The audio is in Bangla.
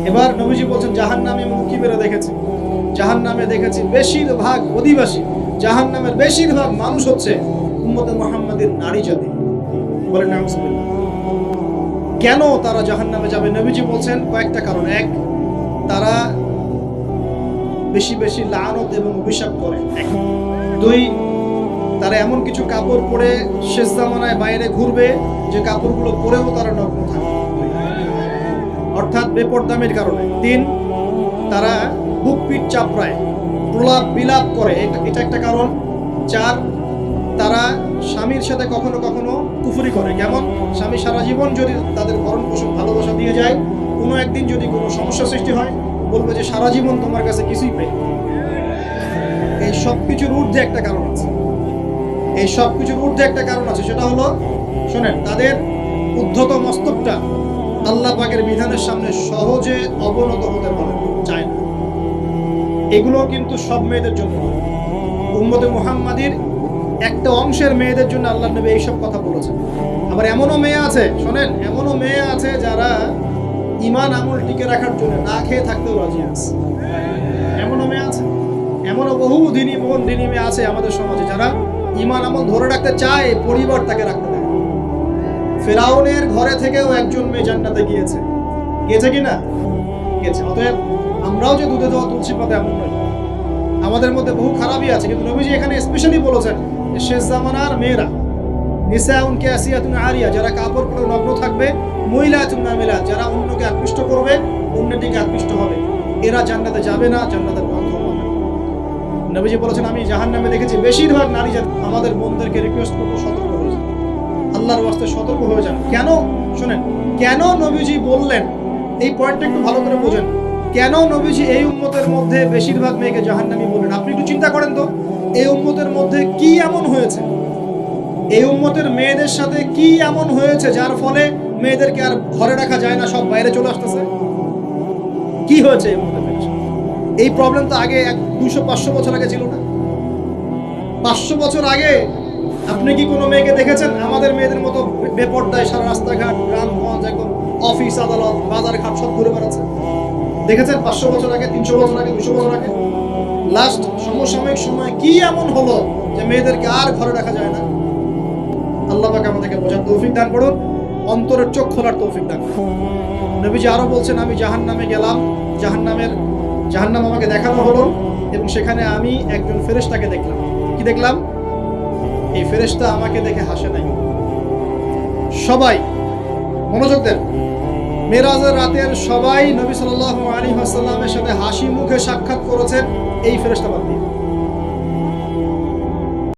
এবার নবীজি বলছেন জাহান্নামে মুখী বেরো দেখেছি, জাহান্নামে দেখেছি বেশিরভাগ অধিবাসী, জাহান্নামের বেশিরভাগ মানুষ হচ্ছে উম্মতে মুহাম্মাদের নারী জাতি। বলেন নাউজুবিল্লাহ। কেন তারা জাহান্নামে যাবে? নবীজি বলছেন কয়েকটা কারণ। এক, তারা বেশি বেশি লানত এবং অভিশাপ করে। এক। দুই, তারা এমন কিছু কাপড় পরে শেষ জামানায় বাইরে ঘুরবে যে কাপড়গুলো পরেও তারা নগ্ন থাকবে, অর্থাৎ বেপরদামির কারণে। তিন, তারা বুক পিঠ চাপড়ায়, প্রলাপ বিলাপ করে, এটা একটা কারণ। চার, তারা স্বামীর সাথে কখনো কখনো কুফরি করে। কেমন? স্বামী সারা জীবন যদি তাদের ভরণ পোষণ ভালোবাসা দিয়ে যায়, কোনো একদিন যদি কোনো সমস্যা সৃষ্টি হয়, বলবে যে সারা জীবন তোমার কাছে কিছুই পাই। এই সব কিছুর ঊর্ধ্বে একটা কারণ আছে, এই সব কিছুর ঊর্ধ্বে একটা কারণ আছে, সেটা হলো, শোনেন, তাদের উদ্ধত মস্তকটা আল্লাহ পাকের বিধানের সামনে সহজে অবনত হতে পারে চায় না। এগুলো কিন্তু সব মেয়েদের জন্য, উম্মতে মুহাম্মাদির একটা অংশের মেয়েদের জন্য আল্লাহ নবী এইসব কথা বলেছেন। আবার এমনও মেয়ে আছে, শোনেন, এমনও মেয়ে আছে যারা ঈমান আমল টিকে রাখার জন্য না খেয়ে থাকতেও রাজি আছে। এমনও মেয়ে আছে, এমনও বহু দিনী মেয়ে আছে আমাদের সমাজে যারা ঈমান আমল ধরে রাখতে চায়, পরিবার তাকে রাখতে দেয়। ফেরাউনের ঘরে থেকেও একজন মেয়ে জান্নাতে গিয়েছে, গেছে কিনা? গেছে। অতএব আমরাও যে দুধে দেওয়া তুলসী পাতা এমন নয়, আমাদের মধ্যে বহু খারাপই আছে। কিন্তু নবীজি এখানে স্পেশালি বলেছেন শেষ জামানার মেয়েরা, নিসাউন কাসিয়াতুন আরিয়া, যারা কাপড় পরে নগ্ন থাকবে, মুইলাতুন নামিলাত, যারা অন্যকে আকৃষ্ট করবে, অন্যটিকে আকৃষ্ট হবে, এরা জান্নাতে যাবে না, জান্নাতের গন্ধ পাবে। নবীজি বলেছেন আমি জাহান্নামে দেখেছি বেশিরভাগ নারী জাতি। আমাদের বোনদেরকে রিকোয়েস্ট করবো, সতর্ক হয়ে যান, আল্লাহর ওয়াস্তে সতর্ক হয়ে যান। কেন? শোনেন, কেন নবীজি বললেন, এই পয়েন্টটা একটু ভালো করে বোঝেন। কেন নবীজি এই উম্মতের মধ্যে বেশিরভাগ মেয়েকে জাহান্নামী বললেন? আপনি একটু চিন্তা করেন তো, এই উম্মতের মধ্যে কি এমন হয়েছে, এই উম্মতের মেয়েদের সাথে কি এমন হয়েছে যার ফলে মেয়েদেরকে আর ঘরে রাখা যায় না, সব বাইরে চলে আসতেছে? কি হয়েছে এই উম্মতের মেয়েদের সাথে? এই প্রবলেম তো আগে 200-500 বছর আগে ছিল না। 500 বছর আগে আপনি কি কোনো মেয়েকে দেখেছেন আমাদের মেয়েদের মতো বেপরদায় সারা রাস্তাঘাট, গ্রামগঞ্জ, একদম অফিস আদালত বাজার ঘাট সব ঘুরে বেড়াচ্ছে? দেখেছেন 500 বছর আগে, 300 বছর আগে, 200 বছর আগে? লাস্ট সমসাময়িক সময় কি এমন হলো যে মেয়েদেরকে আর ঘরে রাখা যায় না? আল্লাহ পাক আমাদেরকে বোঝার তৌফিক দান করুন, অন্তরের চোখ খোলার তৌফিক দান করুন। নবীজি আরো বলছেন আমি জাহান্নামে গেলাম, জাহান্নাম আমাকে দেখানো হলো, এবং সেখানে আমি একজন ফেরেশতাকে দেখলাম। কি দেখলাম? এই ফেরেশতা আমাকে দেখে হাসে নাই। সবাই মনোযোগ দেন, মেরাজের রাতের সবাই নবী সাল্লাল্লাহু আলাইহি ওয়াসাল্লামের সাথে হাসি মুখে সাক্ষাৎ করেছেন এই ফেরেশতা বাদ দিয়ে।